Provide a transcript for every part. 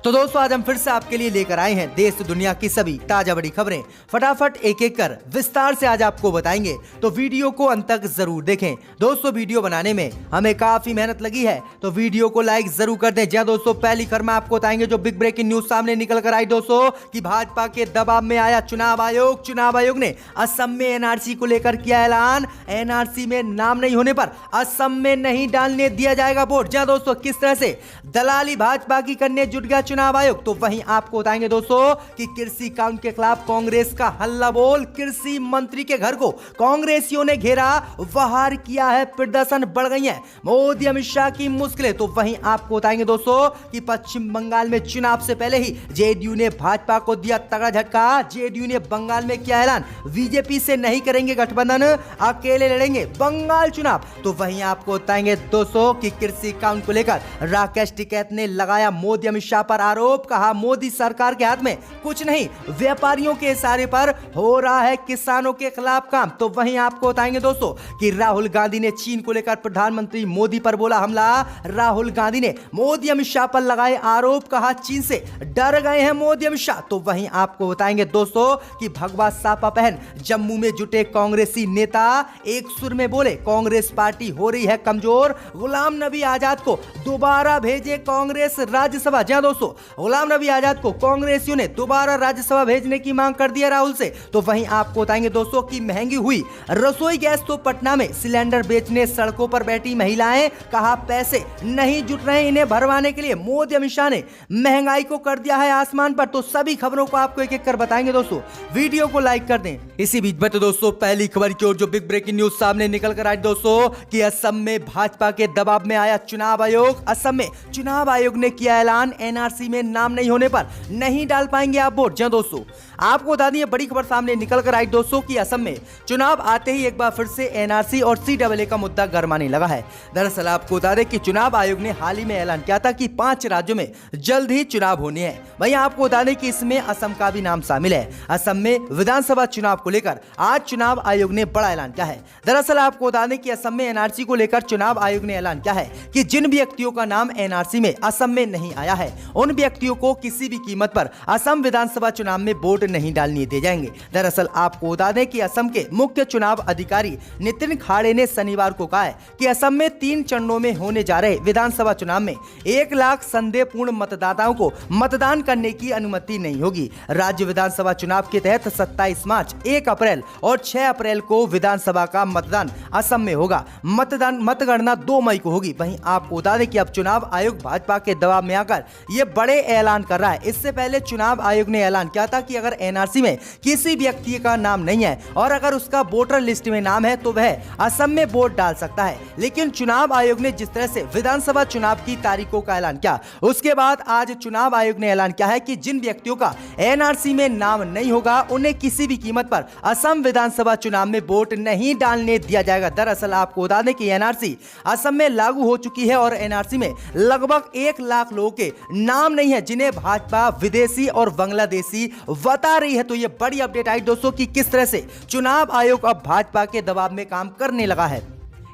तो दोस्तों आज हम फिर से आपके लिए लेकर आए हैं देश दुनिया की सभी ताजा बड़ी खबरें। फटाफट एक एक कर विस्तार से आज आपको बताएंगे, तो वीडियो को अंत तक जरूर देखें। दोस्तों वीडियो बनाने में हमें काफी मेहनत लगी है, तो वीडियो को लाइक जरूर कर दें। जहाँ दोस्तों पहली खबर में आपको बताएंगे जो बिग ब्रेकिंग न्यूज सामने निकल कर आई दोस्तों कि भाजपा के दबाव में आया चुनाव आयोग। चुनाव आयोग ने असम में एनआरसी को लेकर किया ऐलान। एनआरसी में नाम नहीं होने पर असम में नहीं डालने दिया जाएगा वोट। जहाँ दोस्तों किस तरह से दलाली भाजपा की करने जुट गया चुनाव आयोग, तो वहीं आपको बताएंगे दोस्तों कि कृषि कानून के खिलाफ कांग्रेस का हल्ला बोल। कृषि मंत्री के घर को कांग्रेसियों ने घेरा, बाहर किया है प्रदर्शन, बढ़ गई है मोदी अमित शाह की मुश्किलें। तो वहीं आपको बताएंगे दोस्तों कि पश्चिम बंगाल में चुनाव से पहले ही जेडीयू ने भाजपा को दिया तगड़ा झटका। जेडीयू ने बंगाल में किया ऐलान, बीजेपी से नहीं करेंगे गठबंधन, अकेले लड़ेंगे बंगाल चुनाव। तो वहीं आपको बताएंगे दोस्तों कि कृषि कानून को लेकर राकेश टिकैत ने लगाया मोदी अमित शाह पर आरोप। कहा मोदी सरकार के हाथ में कुछ नहीं, व्यापारियों के इशारे पर हो रहा है किसानों के खिलाफ काम। तो वहीं आपको बताएंगे दोस्तों कि राहुल गांधी ने चीन को लेकर प्रधानमंत्री मोदी पर बोला हमला। राहुल गांधी ने मोदी अमित शाह पर लगाए आरोप, कहा चीन से डर गए हैं मोदी अमित शाह। तो वहीं आपको बताएंगे दोस्तों कि भगवा सापा पहन जम्मू में जुटे कांग्रेसी नेता एक सुर में बोले कांग्रेस पार्टी हो रही है कमजोर, गुलाम नबी आजाद को दोबारा भेजे कांग्रेस राज्यसभा। जहां दोस्तों गुलाम नबी आजाद को कांग्रेसियों ने दोबारा राज्यसभा भेजने की मांग कर दी है राहुल से। तो वहीं आपको बताएंगे दोस्तों कि महंगी हुई रसोई गैस, तो पटना में सिलेंडर बेचने सड़कों पर बैठी महिलाएं, कहा पैसे नहीं जुट रहे इन्हें भरवाने के लिए। मोदी अमित शाह ने महंगाई को कर दिया है आसमान पर। तो सभी खबरों को आपको एक एक कर बताएंगे दोस्तों, वीडियो को लाइक कर दें। इसी बीच में तो दोस्तों पहली खबर की ओर जो बिग ब्रेकिंग न्यूज सामने निकल कर आई दोस्तों कि असम में भाजपा के दबाव में आया चुनाव आयोग। असम में चुनाव आयोग ने किया ऐलान, एनआरसी में नाम नहीं होने पर नहीं डाल पाएंगे आप वोट। जहां दोस्तों आपको बता दें बड़ी खबर सामने निकल कर आई दोस्तों कि असम में चुनाव आते ही एक बार फिर से एनआरसी और सीएए का मुद्दा गरमाने लगा है। दरअसल आपको बता दें कि चुनाव आयोग ने हाल ही में ऐलान किया था कि 5 राज्यों में जल्द ही चुनाव होने हैं। वहीं आपको बता दें कि इसमें असम का भी नाम शामिल है। असम में विधानसभा चुनाव को लेकर आज चुनाव आयोग ने बड़ा ऐलान किया है। दरअसल आपको बता दें कि असम में एनआरसी को लेकर चुनाव आयोग ने ऐलान किया है कि जिन व्यक्तियों का नाम एनआरसी में असम में नहीं आया है उन व्यक्तियों को किसी भी कीमत पर असम विधानसभा चुनाव में वोट नहीं डालने दिए जाएंगे। दरअसल आपको बता दें कि असम के मुख्य चुनाव अधिकारी नितिन खाड़े ने शनिवार को कहा है कि असम में 3 चरणों में होने जा रहे विधानसभा चुनाव में 1 लाख संदेहपूर्ण मतदाताओं को मतदान करने की अनुमति नहीं होगी। राज्य विधानसभा चुनाव के तहत 27 मार्च, 1 अप्रैल और 6 अप्रैल को विधानसभा का मतदान असम में होगा। मतगणना 2 मई को होगी। वहीं आपको बता दें कि अब चुनाव आयोग भाजपा के दबाव में आकर ये बड़े ऐलान कर रहा है। इससे पहले चुनाव आयोग ने ऐलान किया था कि अगर एनआरसी में किसी व्यक्ति का नाम नहीं है और अगर उसका वोटर लिस्ट में नाम है तो वह असम में वोट डाल सकता है। लेकिन चुनाव आयोग ने जिस तरह से विधानसभा चुनाव की तारीखों का ऐलान किया, उसके बाद आज चुनाव आयोग ने ऐलान किया है कि जिन व्यक्तियों का एनआरसी में नाम नहीं होगा उन्हें किसी भी कीमत पर असम विधानसभा चुनाव में वोट नहीं डालने दिया जाएगा। दरअसल आपको बता दें कि एनआरसी असम में लागू हो चुकी है और एनआरसी में लगभग 1 लाख लोगों के नाम नहीं है जिन्हें भाजपा विदेशी और बांग्लादेशी बता रही है। तो ये बड़ी अपडेट आई दोस्तों कि किस तरह से चुनाव आयोग अब भाजपा के दबाव में काम करने लगा है।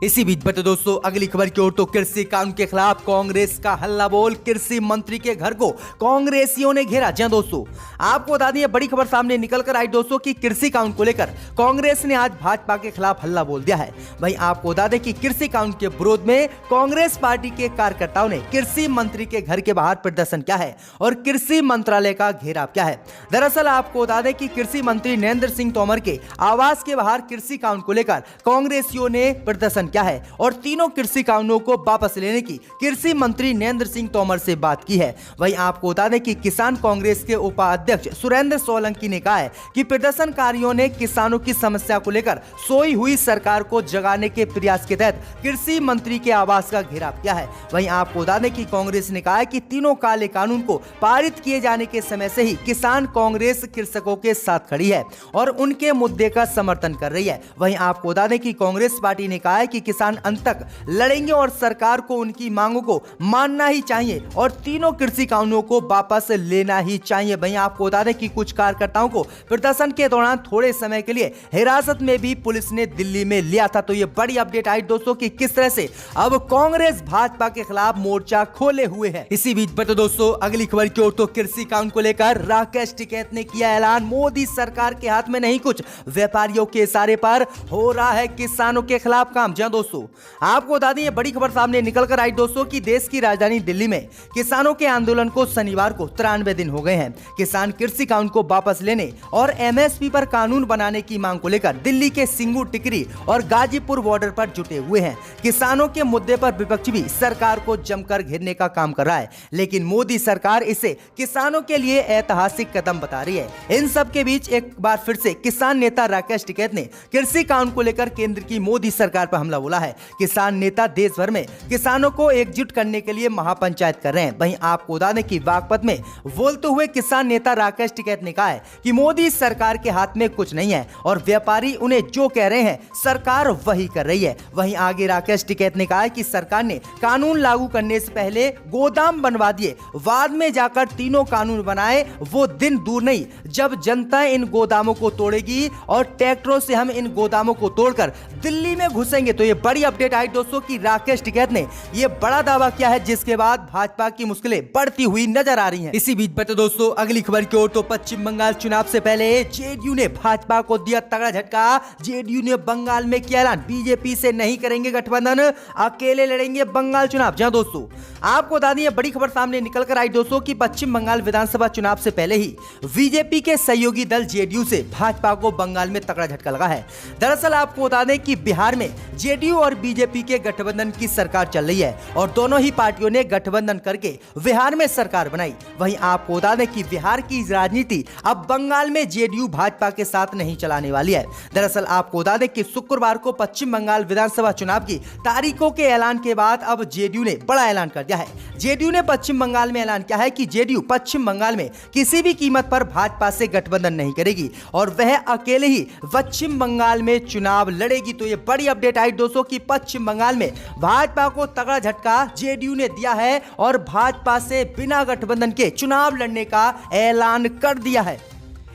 इसी बीच में तो दोस्तों अगली खबर की ओर तो कृषि कानून के खिलाफ कांग्रेस का हल्ला बोल। कृषि मंत्री के घर को कांग्रेसियों ने घेरा। जहां दोस्तों आपको बता दें बड़ी खबर सामने निकल कर आई दोस्तों कि कृषि कानून को लेकर कांग्रेस ने आज भाजपा के खिलाफ हल्ला बोल दिया है। वहीं आपको बता दें कि कृषि कानून के विरोध में कांग्रेस पार्टी के कार्यकर्ताओं ने कृषि मंत्री के घर के बाहर प्रदर्शन किया है और कृषि मंत्रालय का घेराव किया है। दरअसल आपको बता दें कि कृषि मंत्री नरेंद्र सिंह तोमर के आवास के बाहर कृषि कानून को लेकर कांग्रेसियों ने प्रदर्शन क्या है और तीनों कृषि कानूनों को वापस लेने की कृषि मंत्री नरेंद्र सिंह तोमर से बात की है। वहीं आपको बता दें कि किसान कांग्रेस के उपाध्यक्ष सुरेंद्र सोलंकी ने कहा है कि प्रदर्शनकारियों ने किसानों की समस्या को लेकर सोई हुई सरकार को जगाने के प्रयास के तहत कृषि मंत्री के आवास का घेराव किया है। वहीं आपको बता दें कि कांग्रेस ने कहा है कि तीनों काले कानून को पारित किए जाने के समय से ही किसान कांग्रेस कृषकों के साथ खड़ी है और उनके मुद्दे का समर्थन कर रही है। वहीं आपको बता दें कि कांग्रेस पार्टी ने कहा है कि किसान अंत तक लड़ेंगे और सरकार को उनकी मांगों को मानना ही चाहिए और तीनों कृषि कानूनों को वापस लेना ही चाहिए। वहीं आपको बता दें कि कुछ कार्यकर्ताओं को प्रदर्शन के दौरान थोड़े समय के लिए हिरासत में भी पुलिस ने दिल्ली में लिया था। तो ये बड़ी अपडेट आई दोस्तों कि किस तरह से अब कांग्रेस भाजपा के खिलाफ मोर्चा खोले हुए है। इसी बीच बता दोस्तों अगली खबर की ओर, तो कृषि कानून को लेकर राकेश टिकैत ने किया ऐलान, मोदी सरकार के हाथ में नहीं कुछ व्यापारियों के इशारे पर हो रहा है किसानों के खिलाफ काम। जी दोस्तों, आपको बता दें ये बड़ी खबर सामने निकल कर आई दोस्तों कि देश की राजधानी दिल्ली में किसानों के आंदोलन को शनिवार को 93 दिन हो गए हैं। किसान कृषि कानून को वापस लेने और एमएसपी पर कानून बनाने की मांग को लेकर दिल्ली के सिंगू, टिकरी और गाजीपुर बॉर्डर पर जुटे हुए हैं। किसानों के मुद्दे पर विपक्ष भी सरकार को जमकर घेरने का काम कर रहा है, लेकिन मोदी सरकार इसे किसानों के लिए ऐतिहासिक कदम बता रही है। इन सब के बीच एक बार फिर से किसान नेता राकेश टिकैत ने कृषि कानून को लेकर केंद्र की मोदी सरकार पर हमला बोला है। किसान नेता देश भर में किसानों को एकजुट करने के लिए महापंचायत कर रहे हैं। वहीं आपको बता दें कि बागपत में बोलते हुए किसान नेता राकेश टिकैत ने कहा है कि मोदी सरकार के हाथ में कुछ नहीं है और व्यापारी उन्हें जो कह रहे हैं सरकार वही कर रही है। वहीं आगे राकेश टिकैत ने कहा है कि सरकार ने कानून लागू करने से पहले गोदाम बनवा दिए, बाद में जाकर तीनों कानून बनाए। वो दिन दूर नहीं जब जनता इन गोदामों को तोड़ेगी और ट्रैक्टरों से हम इन गोदामों को तोड़कर दिल्ली में घुसेंगे। तो ये बड़ी अपडेट आई दोस्तों कि राकेश टिकैत ने यह बड़ा दावा किया है, जिसके बाद भाजपा की मुश्किलें बढ़ती हुई नजर आ रही हैं। इसी बीच बता दोस्तों अगली खबर की ओर, तो पश्चिम बंगाल चुनाव से पहले जेडीयू ने भाजपा को दिया तगड़ा झटका। जेडीयू ने बंगाल में किया ऐलान, बीजेपी से नहीं करेंगे गठबंधन, अकेले लड़ेंगे बंगाल चुनाव। जहां दोस्तों आपको बता दें बड़ी खबर सामने निकल कर आई दोस्तों कि पश्चिम बंगाल विधानसभा चुनाव से पहले ही बीजेपी के सहयोगी दल जेडीयू से भाजपा को बंगाल में तगड़ा झटका लगा है। दरअसल आपको बता दें कि बिहार में जेडीयू और बीजेपी के गठबंधन की सरकार चल रही है और दोनों ही पार्टियों ने गठबंधन करके बिहार में सरकार बनाई। वहीं आपको बता दें कि बिहार की राजनीति अब बंगाल में जेडीयू भाजपा के साथ नहीं चलाने वाली है। दरअसल आपको बता दें कि शुक्रवार को पश्चिम बंगाल विधानसभा चुनाव की तारीखों के ऐलान के बाद अब जेडीयू ने बड़ा ऐलान कर दिया है। जेडीयू ने पश्चिम बंगाल में ऐलान किया है कि जेडीयू पश्चिम बंगाल में किसी भी कीमत पर भाजपा से गठबंधन नहीं करेगी और वह अकेले ही पश्चिम बंगाल में चुनाव लड़ेगी। तो ये बड़ी अपडेट आई दोस्तों कि पश्चिम बंगाल में भाजपा को तगड़ा झटका जेडीयू ने दिया है और भाजपा से बिना गठबंधन के चुनाव लड़ने का ऐलान कर दिया है।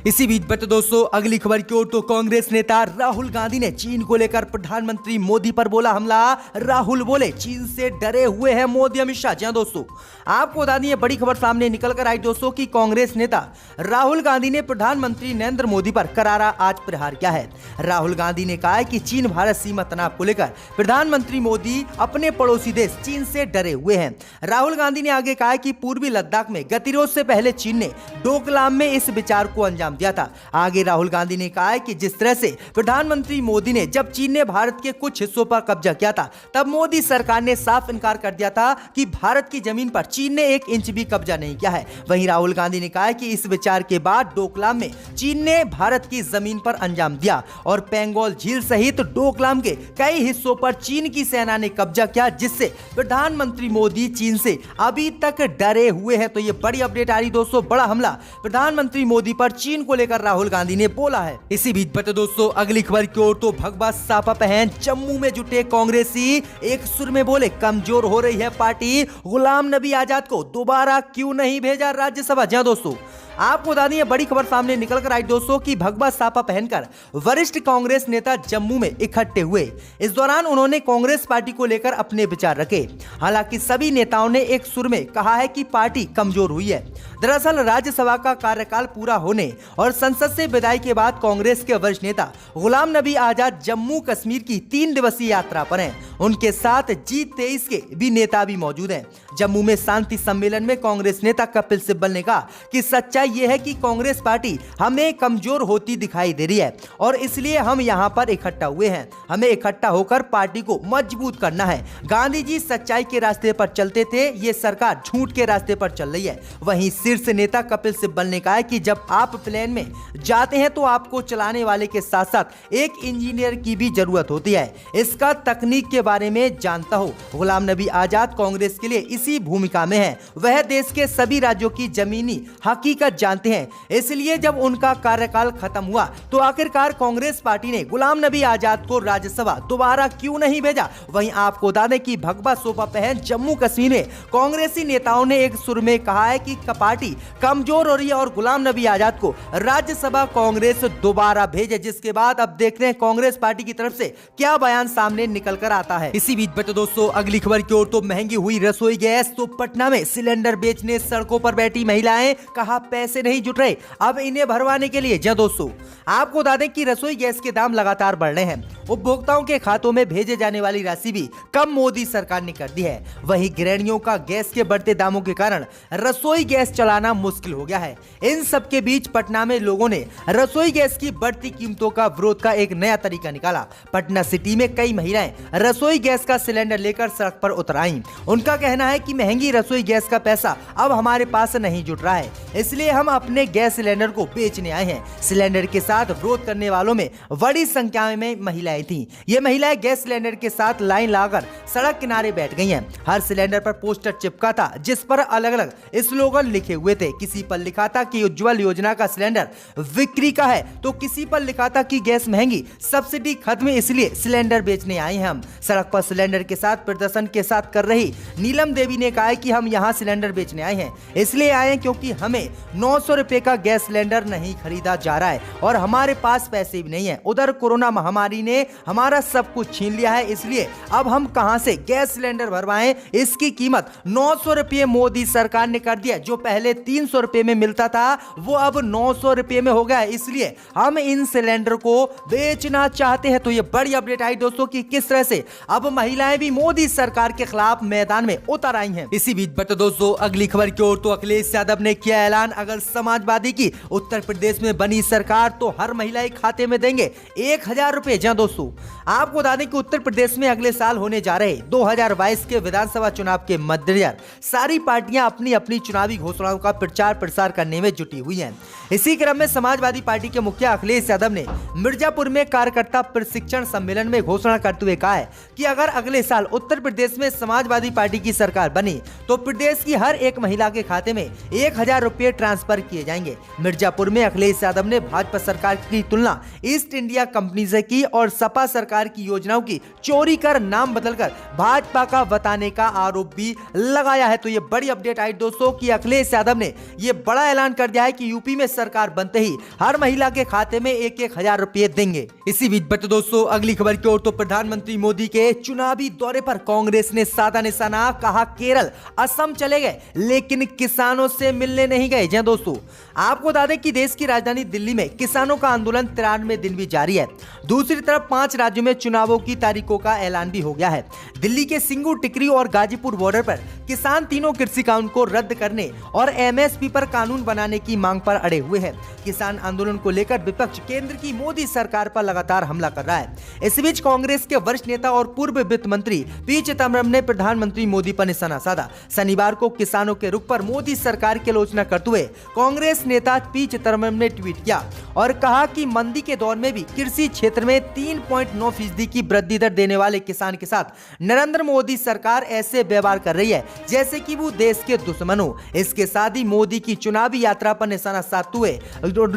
इसी बीच बता दोस्तों अगली खबर की ओर, तो कांग्रेस नेता राहुल गांधी ने चीन को लेकर प्रधानमंत्री मोदी पर बोला हमला। राहुल बोले चीन से डरे हुए हैं मोदी अमित शाह। जी दोस्तों आपको बता दें बड़ी खबर सामने निकल कर आई दोस्तों कि कांग्रेस नेता राहुल गांधी ने प्रधानमंत्री नरेंद्र मोदी पर करारा आज प्रहार किया है। राहुल गांधी ने कहा है कि चीन भारत सीमा तनाव को लेकर प्रधानमंत्री मोदी अपने पड़ोसी देश चीन से डरे हुए हैं। राहुल गांधी ने आगे कहा कि पूर्वी लद्दाख में गतिरोध से पहले चीन ने डोकलाम में इस विचार को अंजाम दिया था। आगे राहुल गांधी ने कहा है कि जिस तरह से प्रधानमंत्री मोदी ने जब चीन ने भारत के कुछ हिस्सों पर कब्जा किया था, तब मोदी सरकार ने साफ इनकार कर दिया था कि भारत की जमीन पर चीन ने 1 इंच भी कब्जा नहीं किया है। वहीं राहुल गांधी ने कहा है कि इस विचार के बाद डोकलाम में चीन ने भारत की जमीन पर अंजाम दिया और पेंगोल झील सहित डोकलाम के कई हिस्सों पर चीन की सेना ने कब्जा किया, जिससे प्रधानमंत्री मोदी चीन से अभी तक डरे हुए हैं। तो ये बड़ी अपडेट आ रही दोस्तों, बड़ा हमला प्रधानमंत्री मोदी पर चीन को लेकर राहुल गांधी ने बोला है। इसी बीच बता दोस्तों अगली खबर की ओर, तो भगवा सापा पहन जम्मू में जुटे कांग्रेसी एक सुर में बोले कमजोर हो रही है पार्टी, गुलाम नबी आजाद को दोबारा क्यों नहीं भेजा राज्यसभा। जहां दोस्तों आपको बता दें बड़ी खबर सामने निकल कर आई दोस्तों कि भगवा सापा पहनकर वरिष्ठ कांग्रेस नेता जम्मू में इकट्ठे हुए। इस दौरान उन्होंने कांग्रेस पार्टी को लेकर अपने विचार रखे। हालांकि सभी नेताओं ने एक सुर में कहा है कि पार्टी कमजोर हुई है। दरअसल राज्यसभा का कार्यकाल पूरा होने और संसद से विदाई के बाद कांग्रेस के वरिष्ठ नेता गुलाम नबी आजाद जम्मू कश्मीर की 3 दिवसीय यात्रा पर हैं। उनके साथ G23 के भी नेता भी मौजूद हैं। जम्मू में शांति सम्मेलन में कांग्रेस नेता कपिल सिब्बल ने कहा कि सच्चाई ये है कि कांग्रेस पार्टी हमें कमजोर होती दिखाई दे रही है और इसलिए हम यहाँ पर इकट्ठा हुए हैं। हमें इकट्ठा होकर पार्टी को मजबूत करना है। गांधी जी सच्चाई के रास्ते पर चलते थे, ये सरकार झूठ के रास्ते पर चल रही है। वहीं शीर्ष नेता कपिल सिब्बल ने कहा कि जब आप प्लेन लेन में जाते हैं तो आपको चलाने वाले के साथ साथ एक इंजीनियर की भी जरूरत होती है। इसका तकनीक के बारे में जानता हो। गुलाम नबी आजाद कांग्रेस के लिए इसी भूमिका में है। वह देश के सभी राज्यों की जमीनी हकीकत जानते हैं। इसलिए जब उनका कार्यकाल खत्म हुआ तो आखिरकार कांग्रेस पार्टी ने गुलाम नबी आजाद को राज्यसभा दोबारा क्यों नहीं भेजा। वहीं आपको बता दें कि भगवा सोफा पहन जम्मू कश्मीर में कांग्रेसी नेताओं ने एक सुर में कहा है कि पार्टी कमजोर हो रही है और गुलाम नबी आजाद को राज्यसभा कांग्रेस दोबारा भेजे। जिसके बाद अब देखते हैं कांग्रेस पार्टी की तरफ से क्या बयान सामने निकल कर आता है। इसी बीच बच्चों दोस्तों अगली खबर की ओर तो महंगी हुई रसोई गैस तो पटना में सिलेंडर बेचने सड़कों पर बैठी महिलाएं, कहा पैसे नहीं जुट रहे अब इन्हें भरवाने के लिए। दोस्तों आपको बता दें कि रसोई गैस के दाम लगातार बढ़ रहे हैं। उपभोक्ताओं के खातों में भेजे जाने वाली राशि भी कम मोदी सरकार ने कर दी है। वहीं गृहिणियों का गैस के बढ़ते दामों के कारण रसोई गैस चलाना मुश्किल हो गया है। इन सब के बीच पटना में लोगों ने रसोई गैस की बढ़ती कीमतों का विरोध का एक नया तरीका निकाला। पटना सिटी में कई महिलाएं रसोई गैस का सिलेंडर लेकर सड़क पर उतर आईं। उनका कहना है कि महंगी रसोई गैस का पैसा अब हमारे पास नहीं जुट रहा है, इसलिए हम अपने गैस सिलेंडर को बेचने आए हैं। सिलेंडर के साथ विरोध करने वालों में बड़ी संख्या में महिलाएं थी। ये महिलाएं गैस सिलेंडर के साथ लाइन लगाकर सड़क किनारे बैठ गई हैं। हर सिलेंडर पर पोस्टर चिपका था जिस पर अलग अलग स्लोगन लिखे हुए थे। किसी पर लिखा था कि उज्जवल योजना का सिलेंडर बिक्री का है तो किसी पर लिखा था कि गैस महंगी, सब्सिडी खत्म, इसलिए सिलेंडर बेचने आए हैं हम। सड़क पर सिलेंडर के साथ प्रदर्शन के साथ कर रही नीलम देवी ने कहा है कि हम यहाँ सिलेंडर बेचने आए हैं, इसलिए आए हैं क्योंकि हमें 900 रुपए का गैस सिलेंडर नहीं खरीदा जा रहा है और हमारे पास पैसे भी नहीं है। उधर कोरोना महामारी ने हमारा सब कुछ छीन लिया है, इसलिए अब हम कहां से गैस सिलेंडर भरवाएं। इसकी कीमत 900 रुपए मोदी सरकार ने कर दिया। जो पहले 300 रुपए में मिलता था वो अब 900 रुपए में हो गया, इसलिए हम इन सिलेंडर को बेचना चाहते हैं। तो ये बड़ी अपडेट आई दोस्तों कि किस तरह से अब महिलाएं भी मोदी सरकार के खिलाफ मैदान में उतर आई हैं। इसी बीच बता दोस्तों अगली खबर की ओर तो अखिलेश यादव ने किया ऐलान, अगर समाजवादी की उत्तर प्रदेश में बनी सरकार तो हर महिला के खाते में देंगे 1000 रुपए। जहां दोस्तों आपको बता दें कि उत्तर प्रदेश में अगले साल होने जा रहे 2022 के विधानसभा चुनाव के मद्देनजर सारी पार्टियां अपनी अपनी चुनावी घोषणाओं का प्रचार प्रसार करने में जुटी हुई हैं। इसी क्रम में समाजवादी पार्टी के मुखिया अखिलेश यादव ने मिर्जापुर में कार्यकर्ता प्रशिक्षण सम्मेलन में घोषणा करते हुए कहा है कि अगर अगले साल उत्तर प्रदेश में समाजवादी पार्टी की सरकार बनी तो प्रदेश की हर एक महिला के खाते में 1000 रुपए ट्रांसफर किए जाएंगे। मिर्जापुर में अखिलेश यादव ने भाजपा सरकार की तुलना ईस्ट इंडिया कंपनी से की और सपा सरकार की योजनाओं की चोरी कर नाम बदलकर भाजपा का बताने का आरोप भी लगाया है। तो ये बड़ी अपडेट आई दोस्तों कि अखिलेश यादव ने ये बड़ा ऐलान कर दिया है कि यूपी में सरकार बनते ही हर महिला के खाते में 1000 रुपए देंगे। इसी बीच बच्चों दोस्तों अगली खबर की ओर तो प्रधानमंत्री मोदी के चुनावी दौरे पर कांग्रेस ने साधा निशाना, कहा केरल असम चले गए लेकिन किसानों से मिलने नहीं गए। जी दोस्तों आपको बता दें कि देश की राजधानी दिल्ली में किसानों का आंदोलन 93 दिन भी जारी है। दूसरी तरफ 5 राज्यों में चुनावों की तारीखों का ऐलान भी हो गया है। दिल्ली के सिंगू, टिकरी और गाजीपुर बॉर्डर पर किसान तीनों कृषि कानून को रद्द करने और एमएसपी पर कानून बनाने की मांग पर अड़े हुए हैं। किसान आंदोलन को लेकर विपक्ष केंद्र की मोदी सरकार पर लगातार हमला कर रहा है। इस बीच कांग्रेस के वरिष्ठ नेता और पूर्व वित्त मंत्री पी चिदम्बरम ने प्रधानमंत्री मोदी पर निशाना साधा। शनिवार को किसानों के रुख पर मोदी सरकार की आलोचना करते हुए कांग्रेस नेता पी चिदम्बरम ने ट्वीट किया और कहा कि मंदी के दौर में भी कृषि क्षेत्र में 3.9% की वृद्धि दर देने वाले किसान के साथ नरेंद्र मोदी सरकार ऐसे व्यवहार कर रही है जैसे कि वो देश के दुश्मन हो। इसके साथ ही मोदी की चुनावी यात्रा पर निशाना साधते हुए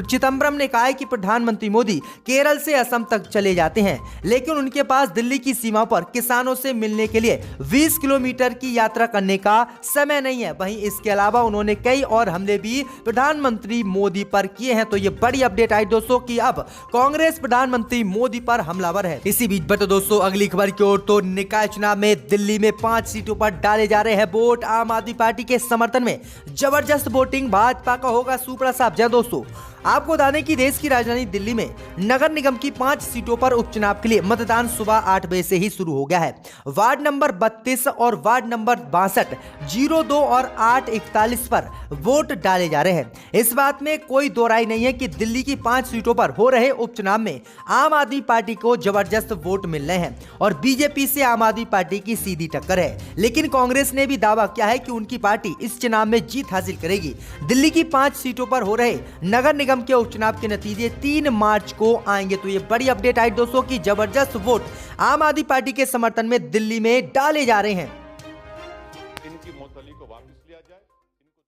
चिदम्बरम ने कहा है कि प्रधानमंत्री मोदी केरल से असम तक चले जाते हैं लेकिन उनके पास दिल्ली की सीमा पर किसानों से मिलने के लिए 20 किलोमीटर की यात्रा करने का समय नहीं है। वहीं इसके अलावा उन्होंने कई और हमले भी प्रधानमंत्री मोदी पर किए हैं। तो ये बड़ी अपडेट आई दोस्तों कि अब कांग्रेस प्रधानमंत्री मोदी पर हमलावर है। इसी बीच बता दोस्तों अगली खबर की ओर तो निकाय चुनाव में दिल्ली में 5 सीटों पर डाले जा रहे हैं वोट। आम आदमी पार्टी के समर्थन में जबरदस्त वोटिंग भाजपा का होगा सुपड़ा साहब। जय दोस्तों आपको बता दें कि देश की राजधानी दिल्ली में नगर निगम की 5 सीटों पर उपचुनाव के लिए मतदान सुबह 8 बजे से ही शुरू हो गया है। वार्ड नंबर 32 और वार्ड नंबर 62, 02 और 841 पर वोट डाले जा रहे हैं। इस बात में कोई दो राय नहीं है कि दिल्ली की 5 सीटों पर हो रहे उपचुनाव में आम आदमी पार्टी को जबरदस्त वोट मिल रहे हैं और बीजेपी से आम आदमी पार्टी की सीधी टक्कर है। लेकिन कांग्रेस ने भी दावा किया है कि उनकी पार्टी इस चुनाव में जीत हासिल करेगी। दिल्ली की 5 सीटों पर हो रहे नगर निगम के उपचुनाव के नतीजे 3 मार्च को आएंगे। तो ये बड़ी अपडेट आई दोस्तों की जबरदस्त वोट आम आदमी पार्टी के समर्थन में दिल्ली में डाले जा रहे हैं।